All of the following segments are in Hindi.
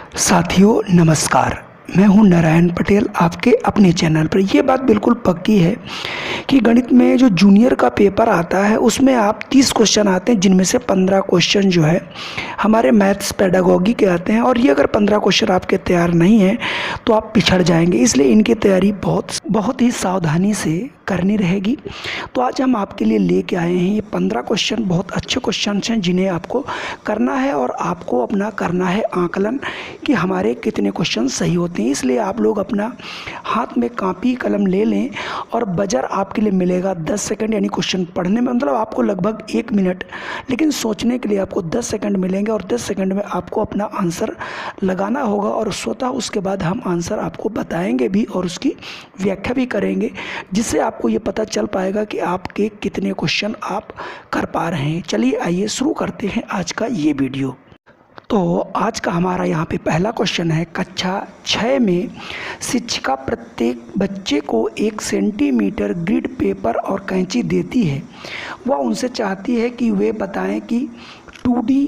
साथियों नमस्कार। मैं हूं नारायण पटेल आपके अपने चैनल पर। ये बात बिल्कुल पक्की है कि गणित में जो जूनियर का पेपर आता है उसमें आप 30 क्वेश्चन आते हैं, जिनमें से 15 क्वेश्चन जो है हमारे मैथ्स पेडागॉजी के आते हैं। और ये अगर 15 क्वेश्चन आपके तैयार नहीं हैं तो आप पिछड़ जाएंगे, इसलिए इनकी तैयारी बहुत ही सावधानी से करनी रहेगी। तो आज हम आपके लिए लेके आए हैं ये 15 क्वेश्चन, बहुत अच्छे क्वेश्चन हैं जिन्हें आपको करना है और आपको अपना करना है आकलन कि हमारे कितने क्वेश्चन सही होते हैं। इसलिए आप लोग अपना हाथ में कॉपी कलम ले लें और बजर आपके लिए मिलेगा 10 सेकंड, यानी क्वेश्चन पढ़ने में मतलब आपको लगभग 1 मिनट, लेकिन सोचने के लिए आपको 10 सेकंड मिलेंगे और 10 सेकंड में आपको अपना आंसर लगाना होगा और स्वतः उसके बाद हम आंसर आपको बताएंगे भी और उसकी व्याख्या भी करेंगे, जिससे आपको ये पता चल पाएगा कि आपके कितने क्वेश्चन आप कर पा रहे हैं। चलिए आइए शुरू करते हैं आज का ये वीडियो। तो आज का हमारा यहाँ पे पहला क्वेश्चन है, कक्षा 6 में शिक्षिका प्रत्येक बच्चे को 1 सेंटीमीटर ग्रिड पेपर और कैंची देती है। वह उनसे चाहती है कि वे बताएं कि 2D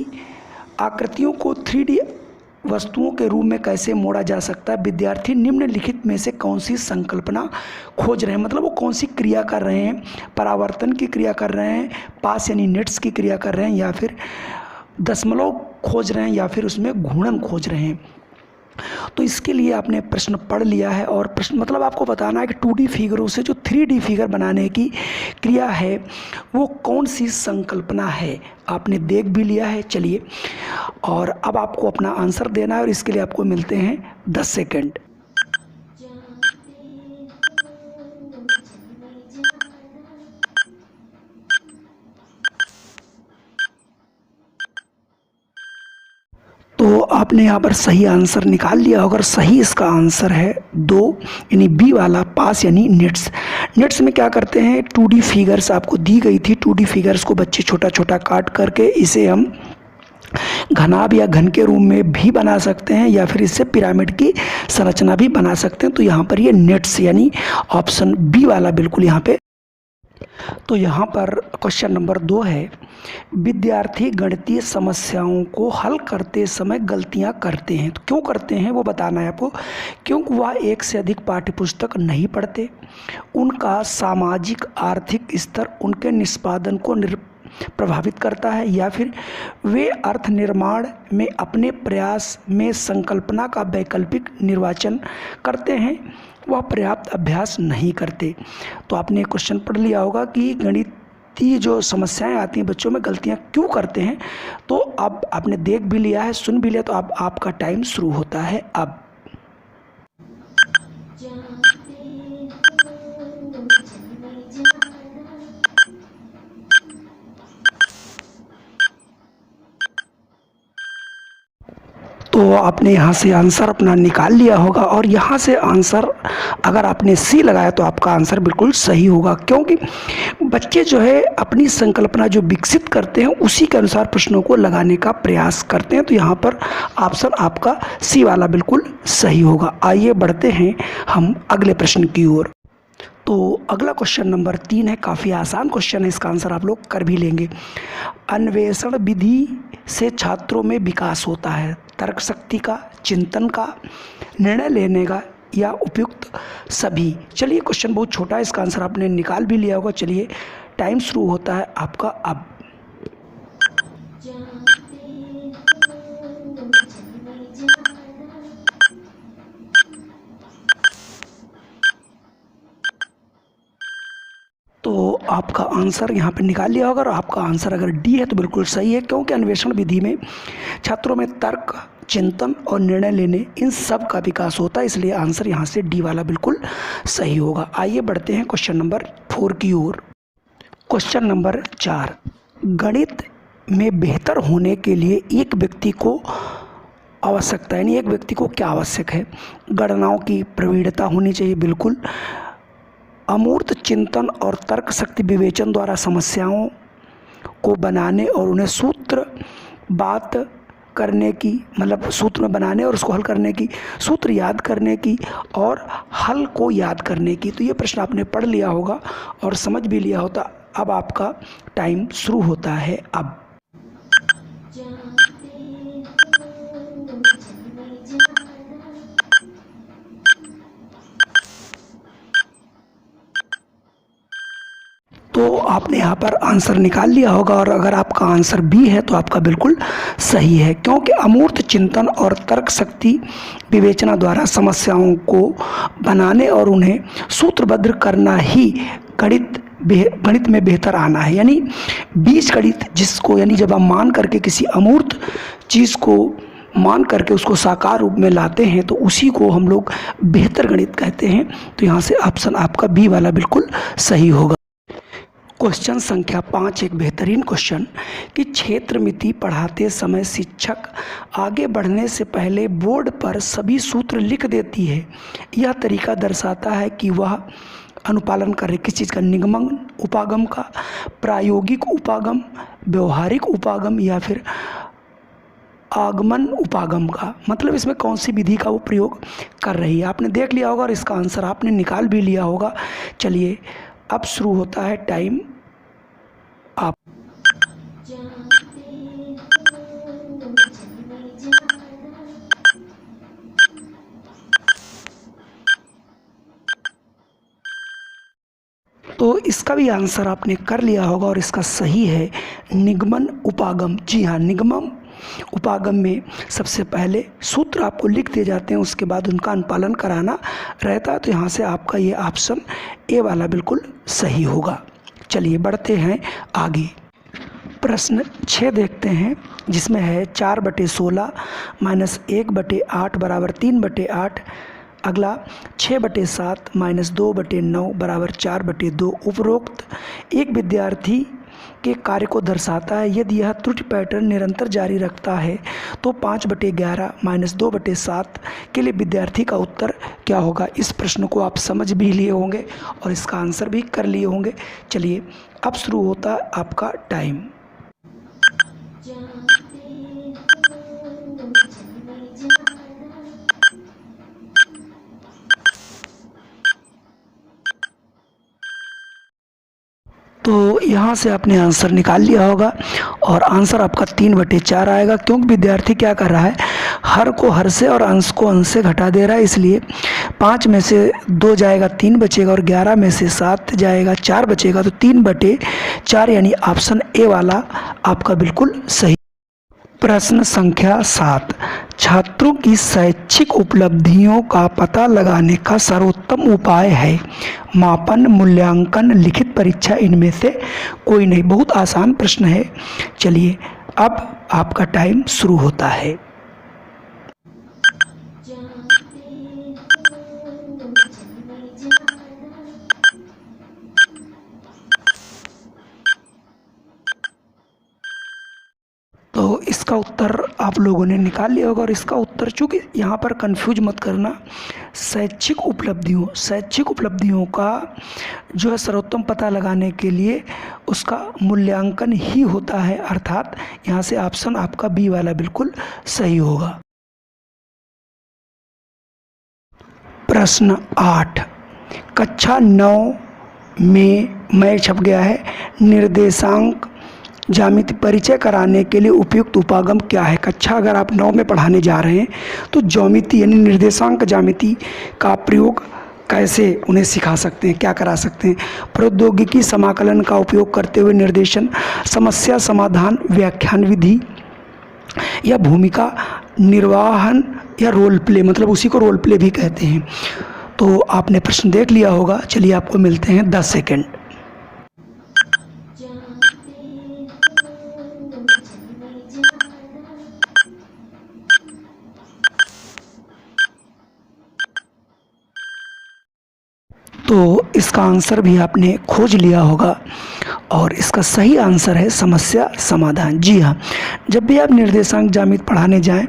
आकृतियों को 3D वस्तुओं के रूप में कैसे मोड़ा जा सकता है। विद्यार्थी निम्नलिखित में से कौन सी संकल्पना खोज रहे हैं, मतलब वो कौन सी क्रिया कर रहे हैं, परावर्तन की क्रिया कर रहे हैं, पास यानी नेट्स की क्रिया कर रहे हैं, या फिर दशमलव खोज रहे हैं, या फिर उसमें घूर्णन खोज रहे हैं। तो इसके लिए आपने प्रश्न पढ़ लिया है और प्रश्न मतलब आपको बताना है कि 2D फिगरों से जो 3D फिगर बनाने की क्रिया है वो कौन सी संकल्पना है, आपने देख भी लिया है। चलिए, और अब आपको अपना आंसर देना है और इसके लिए आपको मिलते हैं 10 सेकंड। तो आपने यहाँ पर सही आंसर निकाल लिया होगा। सही इसका आंसर है 2, यानी बी वाला, पास यानी नेट्स। नेट्स में क्या करते हैं, 2D फिगर्स आपको दी गई थी, 2D फिगर्स को बच्चे छोटा छोटा काट करके इसे हम घनाभ या घन के रूप में भी बना सकते हैं, या फिर इससे पिरामिड की संरचना भी बना सकते हैं। तो यहाँ पर ये नेट्स यानी ऑप्शन बी वाला बिल्कुल यहाँ पे। तो यहाँ पर क्वेश्चन नंबर 2 है, विद्यार्थी गणितीय समस्याओं को हल करते समय गलतियाँ करते हैं। तो क्यों करते हैं वो बताना है आपको। क्योंकि वह एक से अधिक पाठ्यपुस्तक नहीं पढ़ते, उनका सामाजिक आर्थिक स्तर उनके निष्पादन को प्रभावित करता है, या फिर वे अर्थ निर्माण में अपने प्रयास में संकल्पना का वैकल्पिक निर्वाचन करते हैं, वह पर्याप्त अभ्यास नहीं करते। तो आपने क्वेश्चन पढ़ लिया होगा कि गणितीय जो समस्याएं आती हैं बच्चों में गलतियां क्यों करते हैं। तो अब आपने देख भी लिया है, सुन भी लिया, तो अब आपका टाइम शुरू होता है अब। तो आपने यहाँ से आंसर अपना निकाल लिया होगा और यहाँ से आंसर अगर आपने सी लगाया तो आपका आंसर बिल्कुल सही होगा, क्योंकि बच्चे जो है अपनी संकल्पना जो विकसित करते हैं उसी के अनुसार प्रश्नों को लगाने का प्रयास करते हैं। तो यहाँ पर ऑप्शन आपका सी वाला बिल्कुल सही होगा। आइए बढ़ते हैं हम अगले प्रश्न की ओर। तो अगला क्वेश्चन नंबर 3 है, काफ़ी आसान क्वेश्चन है, इसका आंसर आप लोग कर भी लेंगे। अन्वेषण विधि से छात्रों में विकास होता है, तर्क शक्ति का, चिंतन का, निर्णय लेने का, या उपयुक्त सभी। चलिए, क्वेश्चन बहुत छोटा है, इसका आंसर आपने निकाल भी लिया होगा। चलिए, टाइम शुरू होता है आपका अब। तो आपका आंसर यहाँ पे निकाल लिया होगा और आपका आंसर अगर डी है तो बिल्कुल सही है, क्योंकि अन्वेषण विधि में छात्रों में तर्क, चिंतन और निर्णय लेने इन सब का विकास होता है, इसलिए आंसर यहाँ से डी वाला बिल्कुल सही होगा। आइए बढ़ते हैं क्वेश्चन नंबर 4 की ओर। क्वेश्चन नंबर 4, गणित में बेहतर होने के लिए एक व्यक्ति को आवश्यकता, यानी एक व्यक्ति को क्या आवश्यक है। गणनाओं की प्रवीणता होनी चाहिए, बिल्कुल। अमूर्त चिंतन और तर्क शक्ति विवेचन द्वारा समस्याओं को बनाने और उन्हें सूत्र बात करने की, मतलब सूत्र में बनाने और उसको हल करने की, सूत्र याद करने की और हल को याद करने की। तो ये प्रश्न आपने पढ़ लिया होगा और समझ भी लिया होता। अब आपका टाइम शुरू होता है अब। आपने यहाँ पर आंसर निकाल लिया होगा, और अगर आपका आंसर बी है तो आपका बिल्कुल सही है, क्योंकि अमूर्त चिंतन और तर्क शक्ति विवेचना द्वारा समस्याओं को बनाने और उन्हें सूत्रबद्ध करना ही गणित में बेहतर आना है। यानी बीजगणित जिसको, यानी जब हम मान करके किसी अमूर्त चीज़ को मान करके उसको साकार रूप में लाते हैं तो उसी को हम लोग बेहतर गणित कहते हैं। तो यहाँ से ऑप्शन आपका बी वाला बिल्कुल सही होगा। क्वेश्चन संख्या 5 एक बेहतरीन क्वेश्चन कि क्षेत्रमिति पढ़ाते समय शिक्षक आगे बढ़ने से पहले बोर्ड पर सभी सूत्र लिख देती है। यह तरीका दर्शाता है कि वह अनुपालन कर रहे किस चीज़ का, निगमन उपागम का, प्रायोगिक उपागम, व्यवहारिक उपागम या फिर आगमन उपागम का। मतलब इसमें कौन सी विधि का वो प्रयोग कर रही है, आपने देख लिया होगा और इसका आंसर आपने निकाल भी लिया होगा। चलिए अब शुरू होता है टाइम आप। तो इसका भी आंसर आपने कर लिया होगा और इसका सही है निगमन उपागम। जी हाँ, निगमन उपागम में सबसे पहले सूत्र आपको लिख दिए जाते हैं, उसके बाद उनका अनुपालन कराना रहता है। तो यहाँ से आपका ये ऑप्शन ए वाला बिल्कुल सही होगा। चलिए बढ़ते हैं आगे। प्रश्न 6 देखते हैं, जिसमें है 4/16 - 1/8 = 3/8। अगला 6/7 - 2/9 = 4/2। उपरोक्त एक विद्यार्थी के कार्य को दर्शाता है। यदि यह त्रुटि पैटर्न निरंतर जारी रखता है तो 5/11 - 2/7 के लिए विद्यार्थी का उत्तर क्या होगा। इस प्रश्न को आप समझ भी लिए होंगे और इसका आंसर भी कर लिए होंगे। चलिए अब शुरू होता है आपका टाइम। तो यहाँ से आपने आंसर निकाल लिया होगा और आंसर आपका 3/4 आएगा, क्योंकि विद्यार्थी क्या कर रहा है, हर को हर से और अंश को अंश से घटा दे रहा है। इसलिए 5 में से 2 जाएगा 3 बचेगा और 11 में से 7 जाएगा 4 बचेगा। तो 3/4 यानी ऑप्शन ए वाला आपका बिल्कुल सही। प्रश्न संख्या 7, छात्रों की शैक्षिक उपलब्धियों का पता लगाने का सर्वोत्तम उपाय है। मापन, मूल्यांकन, लिखित परीक्षा, इनमें से कोई नहीं। बहुत आसान प्रश्न है। चलिए अब आपका टाइम शुरू होता है। तो इसका उत्तर आप लोगों ने निकाल लिया होगा और इसका उत्तर, चूँकि यहाँ पर कंफ्यूज मत करना, शैक्षिक उपलब्धियों का जो है सर्वोत्तम पता लगाने के लिए उसका मूल्यांकन ही होता है। अर्थात यहाँ से ऑप्शन आपका बी वाला बिल्कुल सही होगा। प्रश्न 8, कक्षा 9 में छप गया है। निर्देशांक ज्यामिति परिचय कराने के लिए उपयुक्त उपागम क्या है। कक्षा अगर आप 9 में पढ़ाने जा रहे हैं तो ज्यामिति यानी निर्देशांक ज्यामिति का प्रयोग कैसे उन्हें सिखा सकते हैं, क्या करा सकते हैं। प्रौद्योगिकी समाकलन का उपयोग करते हुए निर्देशन, समस्या समाधान, व्याख्यान विधि या भूमिका निर्वाहन या रोल प्ले, मतलब उसी को रोल प्ले भी कहते हैं। तो आपने प्रश्न देख लिया होगा। चलिए आपको मिलते हैं 10 सेकेंड। तो इसका आंसर भी आपने खोज लिया होगा और इसका सही आंसर है समस्या समाधान। जी हाँ, जब भी आप निर्देशांक ज्यामिति पढ़ाने जाएं,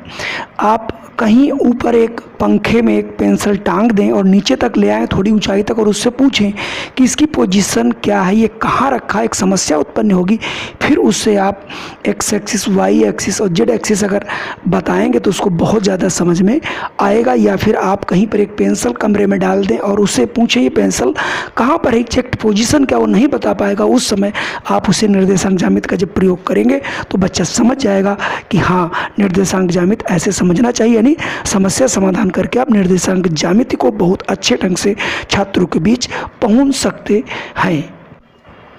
आप कहीं ऊपर एक पंखे में एक पेंसिल टांग दें और नीचे तक ले आएँ, थोड़ी ऊंचाई तक, और उससे पूछें कि इसकी पोजीशन क्या है, ये कहाँ रखा है। एक समस्या उत्पन्न होगी। फिर उससे आप एक्स एक्सिस, वाई एक्सिस और जेड एक्सिस अगर बताएंगे तो उसको बहुत ज़्यादा समझ में आएगा। या फिर आप कहीं पर एक पेंसिल कमरे में डाल दें और उससे पूछें ये पेंसिल कहाँ पर है, एग्जैक्ट पोजीशन क्या, वो नहीं बता पाएगा। उस समय आप उसे निर्देशांक ज्यामिति का जब प्रयोग करेंगे तो बच्चा समझ जाएगा कि हाँ, निर्देशांक ज्यामिति ऐसे समझना चाहिए। यानी समस्या समाधान करके आप निर्देशांक ज्यामिति को बहुत अच्छे ढंग से छात्रों के बीच पहुंच सकते हैं।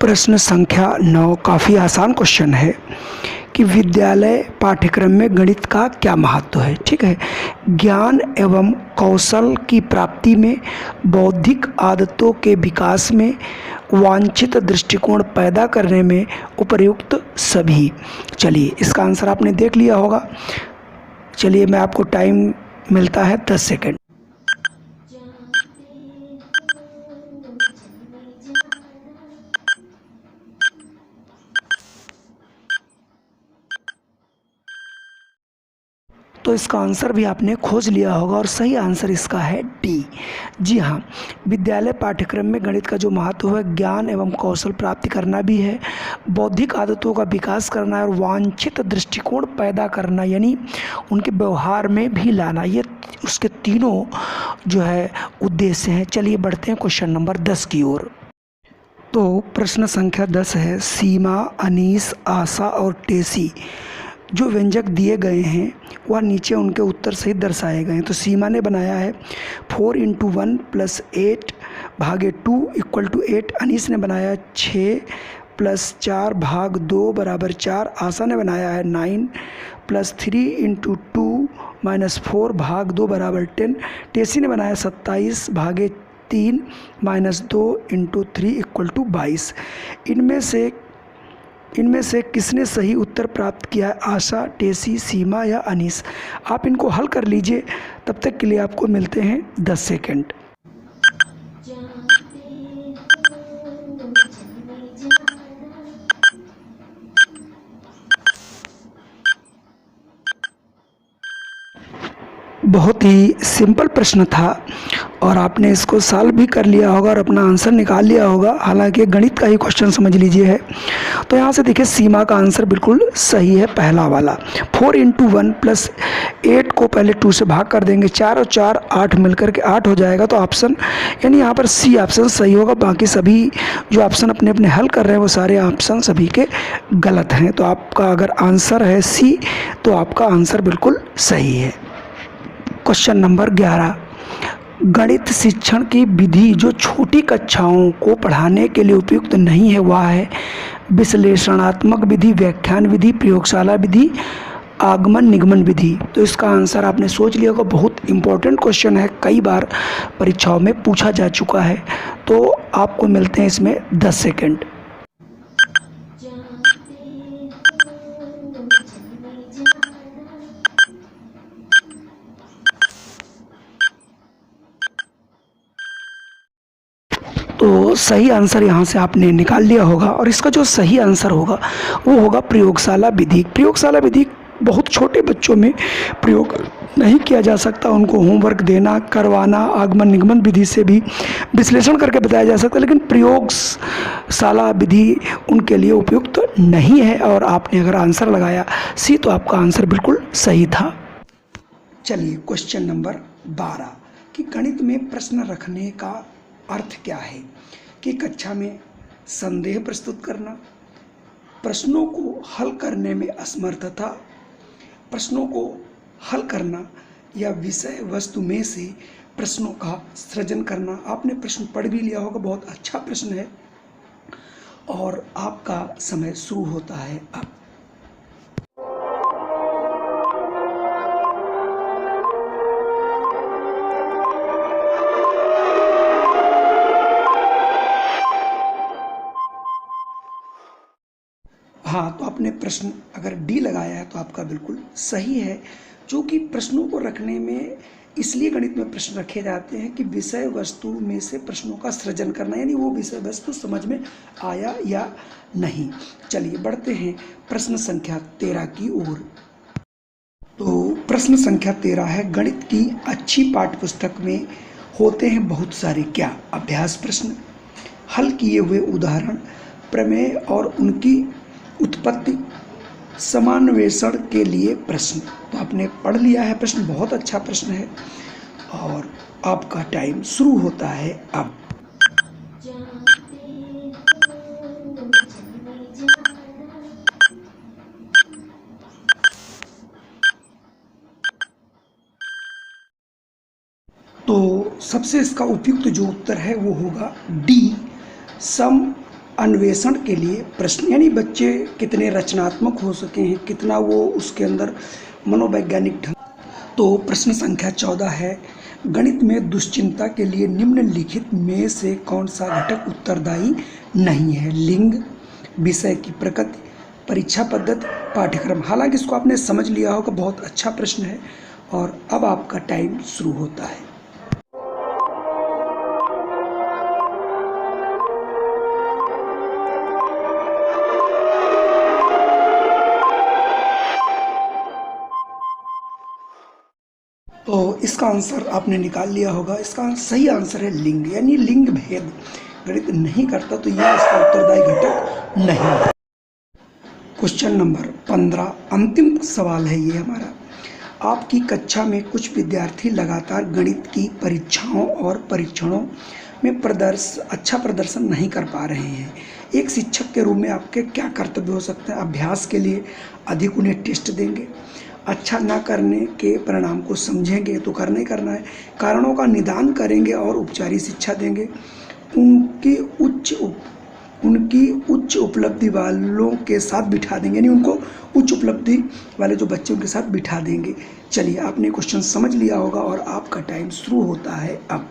प्रश्न संख्या 9 काफ़ी आसान क्वेश्चन है कि विद्यालय पाठ्यक्रम में गणित का क्या महत्व है। ठीक है, ज्ञान एवं कौशल की प्राप्ति में, बौद्धिक आदतों के विकास में, वांछित दृष्टिकोण पैदा करने में उपयुक्त सभी। चलिए, इसका आंसर आपने देख लिया होगा। चलिए, मैं आपको टाइम मिलता है 10 सेकंड। तो इसका आंसर भी आपने खोज लिया होगा और सही आंसर इसका है डी। जी हाँ, विद्यालय पाठ्यक्रम में गणित का जो महत्व है, ज्ञान एवं कौशल प्राप्ति करना भी है, बौद्धिक आदतों का विकास करना है और वांछित दृष्टिकोण पैदा करना, यानी उनके व्यवहार में भी लाना। ये उसके तीनों जो है उद्देश्य हैं। चलिए बढ़ते हैं क्वेश्चन नंबर 10 की ओर। तो प्रश्न संख्या 10 है, सीमा, अनीस, आशा और टेसी जो व्यंजक दिए गए हैं वह नीचे उनके उत्तर सहित दर्शाए गए हैं। तो सीमा ने बनाया है 4 × 1 + 8 भागे 2 = 8। अनीस ने बनाया 6 + 4 भाग 2 = 4। आशा ने बनाया है 9 + 3 × 2 - 4 भाग 2 = 10। टेसी ने बनाया 27 भागे 3 - 2 × 3 = 22। इनमें से किसने सही उत्तर प्राप्त किया है? आशा, टेसी, सीमा या अनीस? आप इनको हल कर लीजिए। तब तक के लिए आपको मिलते हैं 10 सेकंड। बहुत ही सिंपल प्रश्न था और आपने इसको सॉल्व भी कर लिया होगा और अपना आंसर निकाल लिया होगा। हालांकि गणित का ही क्वेश्चन समझ लीजिए है। तो यहाँ से देखिए, सीमा का आंसर बिल्कुल सही है, पहला वाला। 4 × 1 + 8 को पहले 2 से भाग कर देंगे, 4 और 4 8 मिलकर के 8 हो जाएगा। तो ऑप्शन यानी यहाँ पर सी ऑप्शन सही होगा। बाकी सभी जो ऑप्शन अपने अपने हल कर रहे हैं वो सारे ऑप्शन सभी के गलत हैं। तो आपका अगर आंसर है सी तो आपका आंसर बिल्कुल सही है। क्वेश्चन नंबर 11, गणित शिक्षण की विधि जो छोटी कक्षाओं को पढ़ाने के लिए उपयुक्त नहीं है वह है विश्लेषणात्मक विधि, व्याख्यान विधि, प्रयोगशाला विधि, आगमन निगमन विधि। तो इसका आंसर आपने सोच लिया होगा। बहुत इंपॉर्टेंट क्वेश्चन है, कई बार परीक्षाओं में पूछा जा चुका है। तो आपको मिलते हैं इसमें 10 सेकंड। तो सही आंसर यहाँ से आपने निकाल लिया होगा और इसका जो सही आंसर होगा वो होगा प्रयोगशाला विधि। प्रयोगशाला विधि बहुत छोटे बच्चों में प्रयोग नहीं किया जा सकता, उनको होमवर्क देना, करवाना, आगमन निगमन विधि से भी विश्लेषण करके बताया जा सकता है, लेकिन प्रयोगशाला विधि उनके लिए उपयुक्त नहीं है। और आपने अगर आंसर लगाया सी तो आपका आंसर बिल्कुल सही था। चलिए क्वेश्चन नंबर 12 कि गणित में प्रश्न रखने का अर्थ क्या है? कि कक्षा में संदेह प्रस्तुत करना, प्रश्नों को हल करने में असमर्थता, प्रश्नों को हल करना या विषय वस्तु में से प्रश्नों का सृजन करना। आपने प्रश्न पढ़ भी लिया होगा, बहुत अच्छा प्रश्न है और आपका समय शुरू होता है अब। हाँ, तो आपने प्रश्न अगर डी लगाया है तो आपका बिल्कुल सही है। जो कि प्रश्नों को रखने में इसलिए गणित में प्रश्न रखे जाते हैं कि विषय वस्तु में से प्रश्नों का सृजन करना, यानी वो विषय वस्तु समझ में आया या नहीं। चलिए बढ़ते हैं प्रश्न संख्या 13 की ओर। तो प्रश्न संख्या 13 है, गणित की अच्छी पाठ्यपुस्तक में होते हैं बहुत सारे क्या? अभ्यास प्रश्न, हल किए हुए उदाहरण, प्रमेय और उनकी उत्पत्ति, समान्वेषण के लिए प्रश्न। तो आपने पढ़ लिया है प्रश्न, बहुत अच्छा प्रश्न है और आपका टाइम शुरू होता है अब। तो सबसे इसका उपयुक्त जो उत्तर है वो होगा डी, सम अन्वेषण के लिए प्रश्न, यानी बच्चे कितने रचनात्मक हो सके हैं, कितना वो उसके अंदर मनोवैज्ञानिक ढंग। तो प्रश्न संख्या 14 है, गणित में दुश्चिंता के लिए निम्नलिखित में से कौन सा घटक उत्तरदायी नहीं है? लिंग, विषय की प्रकृति, परीक्षा पद्धति, पाठ्यक्रम। हालांकि इसको आपने समझ लिया होगा, बहुत अच्छा प्रश्न है। और अब आपका टाइम शुरू होता है। तो इसका आंसर आपने निकाल लिया होगा। इसका सही आंसर है लिंग, यानी लिंग भेद गणित नहीं करता, तो यह इसका उत्तरदायी घटक नहीं है। क्वेश्चन नंबर 15, अंतिम सवाल है ये हमारा। आपकी कक्षा में कुछ विद्यार्थी लगातार गणित की परीक्षाओं और परीक्षणों में अच्छा प्रदर्शन नहीं कर पा रहे हैं। एक शिक्षक के रूप में आपके क्या कर्तव्य हो सकते हैं? अभ्यास के लिए अधिक उन्हें टेस्ट देंगे, अच्छा ना करने के परिणाम को समझेंगे तो करना ही करना है, कारणों का निदान करेंगे और उपचारी शिक्षा देंगे, उनकी उच्च उपलब्धि वालों के साथ बिठा देंगे, यानी उनको उच्च उपलब्धि वाले जो बच्चे उनके साथ बिठा देंगे। चलिए, आपने क्वेश्चन समझ लिया होगा और आपका टाइम शुरू होता है अब।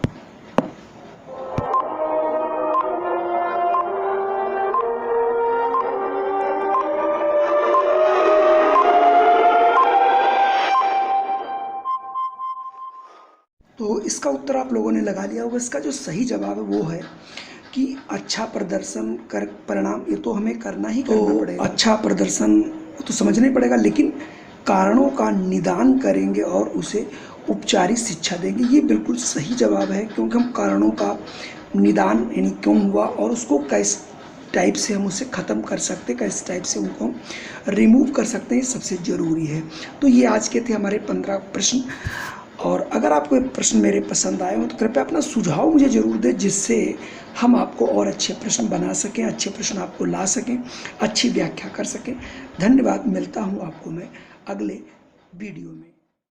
तो इसका उत्तर आप लोगों ने लगा लिया होगा। इसका जो सही जवाब है वो है कि अच्छा प्रदर्शन कर परिणाम, ये तो हमें करना ही करना पड़ेगा। अच्छा प्रदर्शन तो समझना ही पड़ेगा, लेकिन कारणों का निदान करेंगे और उसे उपचारित शिक्षा देंगे, ये बिल्कुल सही जवाब है। क्योंकि हम कारणों का निदान, यानी क्यों हुआ और उसको किस टाइप से हम उसे ख़त्म कर सकते, किस टाइप से उनको हम रिमूव कर सकते हैं, ये सबसे ज़रूरी है। तो ये आज के थे हमारे 15 प्रश्न। और अगर आपको ये प्रश्न मेरे पसंद आए हो तो कृपया अपना सुझाव मुझे ज़रूर दें, जिससे हम आपको और अच्छे प्रश्न बना सकें, अच्छे प्रश्न आपको ला सकें, अच्छी व्याख्या कर सकें। धन्यवाद। मिलता हूँ आपको मैं अगले वीडियो में।